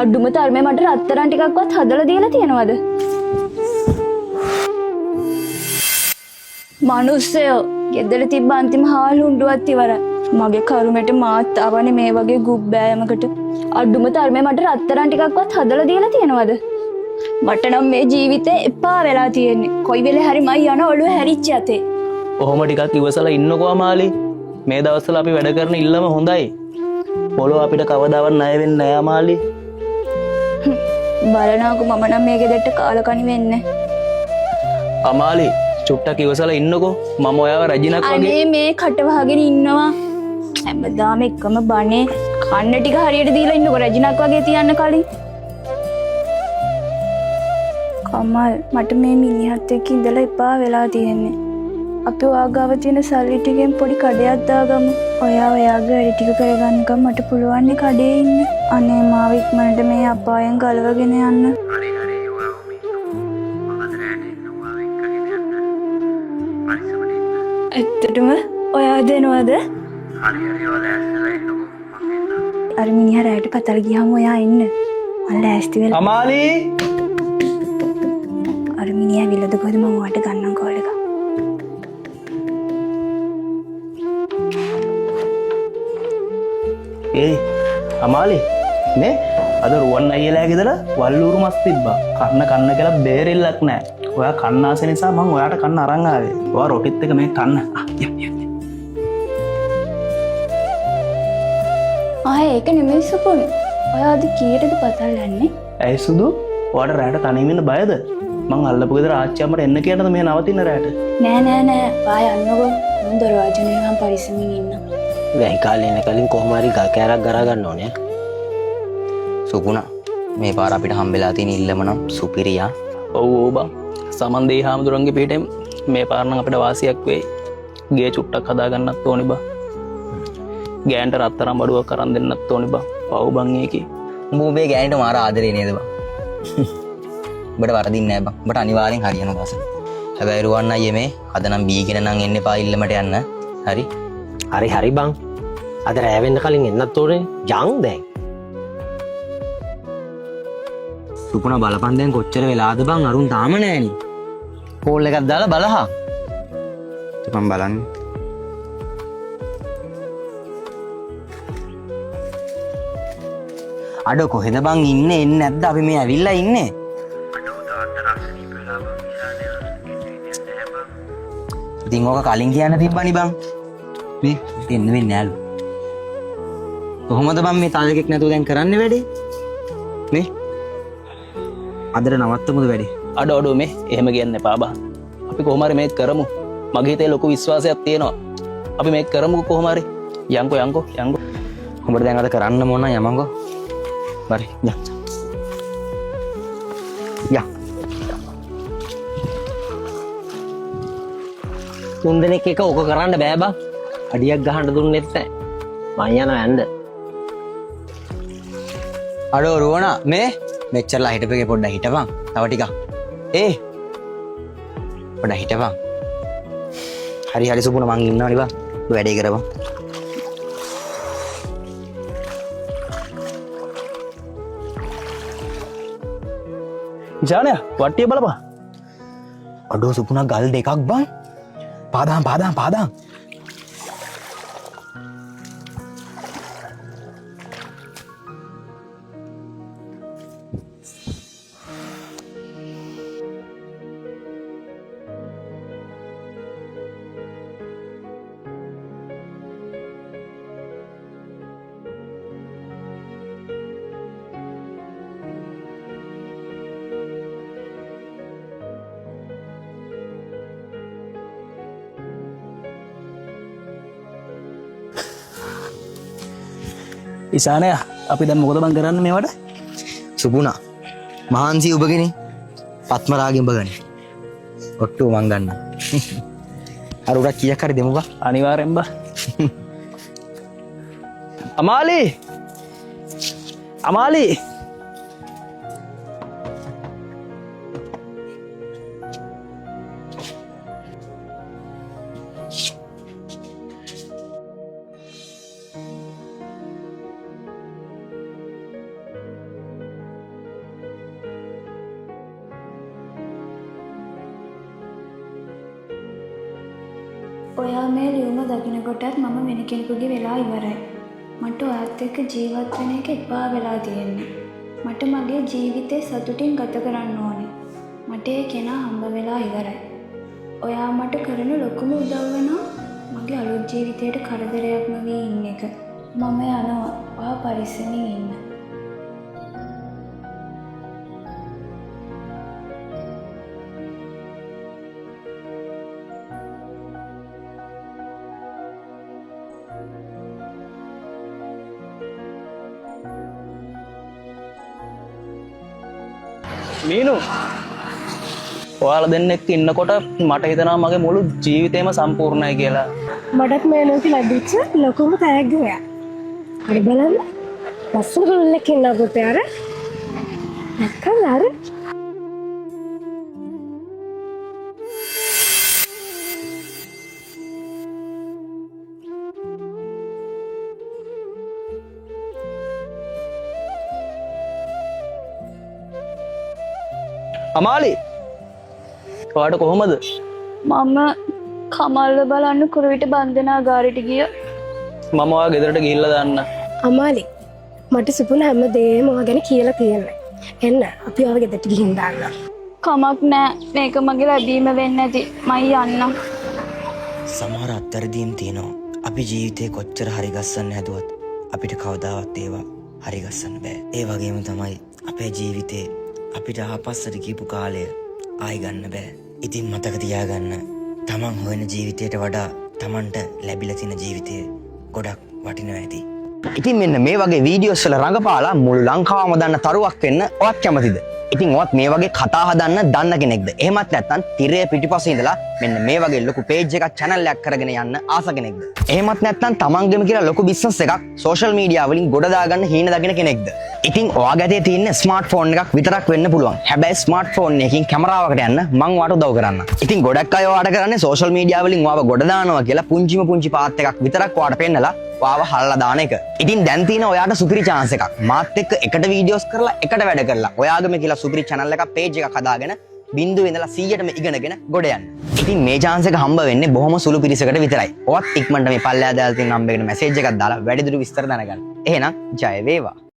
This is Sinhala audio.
අඩුම තරමේ මට රත්තරන් ටිකක්වත් හදලා දීලා තියනවද? මිනිස්සයෝ ගෙදර තිබ්බ අන්තිම හාල් හුඬුවත් ඉවරයි. මගේ කරුමෙට මාත් ආවනේ මේ වගේ ගුබ්බෑයමකට. අඩුම තරමේ මට රත්තරන් ටිකක්වත් හදලා දීලා තියනවද? මට නම් මේ ජීවිතේ එපා වෙලා තියෙන්නේ. කොයි වෙලේ හරි මයි යන ඔළුව හැරිච්ච යතේ. ඔහොම ටිකක් ඉවසලා ඉන්නකෝ අමාලි. මේ දවස්වල අපි වැඩ කරන ඉල්ලම හොඳයි. පොළොව අපිට කවදාවත් ණය වෙන්නේ නැහැ අමාලි. බලනාකෝ මම නම් මේ ගෙදරට කාලකණි වෙන්නේ. අමාලි චුට්ටක් ඉවසලා ඉන්නකෝ. මම ඔයාව රජිනක් වගේ. අනේ මේ කට වහගෙන ඉන්නවා. හැමදාම එකම බනේ කන්න ටික හරියට දීලා ඉන්නකෝ රජිනක් වගේ තියන්න කලින්. කමල් මට මේ මිනිහත් එක්ක ඉඳලා එපා වෙලා තියෙන්නේ. අපි ඔයාගාව තියෙන සල්ලි ටිකෙන් පොඩි කඩයක් දාගමු. ඔයා ඔයාගේ වැඩ ටික කරගන්නකම් මට පුළුවන් නේ කඩේ ඉන්න. අනේ මාව ඉක්මනට මේ අපායෙන් ගලවගෙන යන්න. හරි හරි ඔයාව මින්නකෝ. මම අද රැට එන්නවා එක්කගෙන යන්න. පරිස්සමට ඉන්න. ඇත්තටම ඔයා දෙනවද? හරි හරි ඔයාලා ඇස්සලා ඉන්නකෝ. මම එන්නම්. අර මිනිහා රැට පතල ගියාම ඔයා ඉන්න. මම ලෑස්ති වෙලා. අමාලි අර මිනිහා විලද කොහෙද මම ඔයාට ගන්නම් කෝල් එක. ඒ අමාලි නේ අද රුවන් අයියලා ගෙදර වල්ලූරු මස් තිබ්බා. කන්න කියලා බේරෙල්ලක් නැහැ. ඔයා කන්න ආස නිසා මම ඔයාට කන්න අරන් ආවේ. ඔයා රොටිත් එක මේ කන්න. ඒක නෙමෙයි සුපුන්. ඔයා අද කීයටද පතල් යන්නේ? ඇයි සුදු? ඔයාට රැට තනියම ඉන්න බයද? මං අල්ලපු ගෙදර ආච්චි අම්මට එන්න කියනද මේ නවතින රැට? නෑ. ආය යන්නකෝ. මම දරවාජනේ මම පරිස්සමින් ඉන්න. වැයි කාලේ එන කලින් කොහොම හරි ගල් කෑරක් ගරා ගන්න ඕනේ. සුපුණා මේ පාර අපිට හම්බෙලා තියෙන ඉල්ලම නම් සුපිරියා. ඔව් බං. සමන්දේ හාමුදුරන්ගේ පිටෙන් මේ පාර නම් අපිට වාසියක් වෙයි. ගේ චුට්ටක් හදා ගන්නත් ඕනි බං. ගෑන්ට රත්තරන් බඩුවක් කරන් දෙන්නත් ඕනි බං. පව් බං ඒකේ. උඹ මේ ගෑනිට මාර ආදරේ නේද බං? උඹට වරදින්නේ නැහැ බං. උඹට අනිවාර්යෙන් හරියනවා බස. හැබැයි රුවන් අයියේ මේ අද නම් බීගෙන නම් එන්න එපා ඉල්ලමට යන්න. හරි? හරි බං. අද රෑ වෙන්න කලින් එන්නත් ඕනේ. යන් දැන්. සුපුණා බලපන් දැන් කොච්චර වෙලාද බං අරුන් තාම නෑනේ. කෝල් එකක් දාලා බලහා. මම බලන්නේ. අඩ කොහෙද බං ඉන්නේ? එන්නේ නැද්ද? අපි මේ ඇවිල්ලා ඉන්නේ. අඩෝ තාත්ත රක්ෂණී වෙලා බං ඉන්නේ නැහැ බං. ඉතින් ඕක කලින් කියන්න තිබ්බනි බං. මේ එන්න වෙන්නේ නෑලු. කොහොමද බං මේ තාලෙකෙක් නැතුව දැන් කරන්නේ වැඩේ? මේ අදට නවත්තමුද වැඩේ? අඩෝ මේ එහෙම කියන්න එපා බං. අපි කොහොම හරි මේක කරමු. මගේ හිතේ ලොකු විශ්වාසයක් තියෙනවා. අපි මේක කරමුකෝ කොහොම හරි. යන්කෝ. උඹට දැන් අද කරන්න මොන යමංගෝ. හරි යා. තුන්දෙනෙක් එක ඕක කරන්න බෑ බං. අඩියක් ගහන්න දුන්නෙත් නැහැ. මං යනවා යන්න. අඩෝ රුවනා මේ මෙච්චරලා හිටපෙගේ පොඩ්ඩක් හිටපන්. තව ටිකක්. පොඩ්ඩක් හිටපන්. හරි සුපුණ මං ඉන්නවනේ බං. වැඩේ කරපන්. ජානයා වට්ටිය බලපන්. අඩෝ සුපුණා ගල් දෙකක් බං. පාදාම්. ඉසානයා අපි දැන් මොකද බං කරන්න මේවට? සුපුණා මහන්සි ඔබගෙන පත්මරාගෙන් බගන්න. ඔට්ටු මං ගන්න. අර උඩ කීයක් හරි දෙමු බා. අනිවාර්යෙන් බා. අමාලි ඔයා මේ ලියුම දකිනකොටත් මම වෙන කෙනෙකුගේ වෙලා ඉවරයි. මට ඔයත් එක්ක ජීවත් වෙන එක එපා වෙලා තියෙන්නේ. මට මගේ ජීවිතේ සතුටින් ගත කරන්න ඕනේ. මට ඒ කෙනා හම්බ වෙලා ඉවරයි. ඔයා මට කරන ලොකුම උදව්ව නම් මගේ අලුත් ජීවිතයට කරදරයක් නොවී ඉන්න එක. මම යනවා. ඔයා පරිස්සමින් ඉන්න. මීනු ඔයාලා දෙන්නෙක් ඉන්නකොට මට හිතෙනවා මගේ මුළු ජීවිතේම සම්පූර්ණයි කියලා. මටත් මේ ලෝකෙ ලැබිච්ච ලොකුම තෑග්ග ඔයා. හරි බලන්න. ලස්සන රුල්ලක් ඉන්නවා පුතේ අර. නැක්කල් අර. අමාලි ඔයාට කොහොමද? මම කමල්ව බලන්න කුරුවිට බන්ධනාගාරයට ගිය. මම ඔයා ගෙදරට ගිහිල්ලා දාන්න. අමාලි මට සුපුන හැමදේම ඔයා ගැන කියලා තියෙන්නේ. එන්න අපි ඔයාව ගෙදරට ගිහින් දාන්න. කමක් නෑ. මේක මගේ ලැබීම වෙන්නේ නැති. මයි යන්නම්. සමහර අත්තරදීම් තියෙනවා. අපි ජීවිතේ කොච්චර හරි ගස්සන්න හැදුවත් අපිට කවදාවත් ඒවා හරි ගස්සන්න බෑ. ඒ වගේම තමයි අපේ ජීවිතේ අපිට ආපස්සට ගියපු කාලය ආයි ගන්න බෑ. ඉතින් මතක තියාගන්න තමන් හොයන ජීවිතයට වඩා තමන්ට ලැබිලා තියෙන ජීවිතය ගොඩක් වටිනවා ඇති. ඉතින් මෙන්න මේ වගේ වීඩියෝස් වල රඟපාලා මුළු ලංකාවම දන්න තරුවක් වෙන්න ඔයත් කැමතිද? ඉතින් ඔයත් මේ වගේ කතා හදන්න දන්න කෙනෙක්ද? එහෙමත් නැත්නම් තිරය පිටිපස්සේ ඉඳලා මෙන්න මේ වගේ ලොකු පේජ් එකක් channel එකක් කරගෙන යන්න ආස කෙනෙක්ද? එහෙමත් නැත්නම් තමන්ගෙම කියලා ලොකු බිස්නස් එකක් social media වලින් ගොඩ දාගන්න හීන දකින කෙනෙක්ද? ඉතින් ඔයාගේ අතේ තියෙන ස්මාර්ට්ෆෝන් එකක් විතරක් වෙන්න පුළුවන්. හැබැයි ස්මාර්ට්ෆෝන් එකකින් කැමරාවකට යන්න මම ඔයාට උදව් කරන්න. ඉතින් ගොඩක් අය ඔයාට කරන්නේ social media වලින් ඔයාව ගොඩ දානවා කියලා පුංචි පාත් එකක් විතරක් ඔයාට පෙන්නලා ඔයාව හල්ලා දාන එක. ඉතින් දැන් තියෙන ඔයාට සුපිරි chance එකක්. මාත් එක්ක එකට වීඩියෝස් කරලා එකට වැඩ කරලා ඔයාගම කියලා සුපිරි channel එකක් page එකක් හදාගෙන බින්දුවේ ඉඳලා 100ටම ඉගෙනගෙන ගොඩ යන්න. ඉතින් මේ chance එක හම්බ වෙන්නේ බොහොම සුළු පිරිසකට විතරයි. ඔයත් ඉක්මනට මේ පල්ලෙහා දාලා තියෙන නම්බර් එකට message එකක් දාලා වැඩිදුර විස්තර දැනගන්න. එහෙනම් ජය වේවා.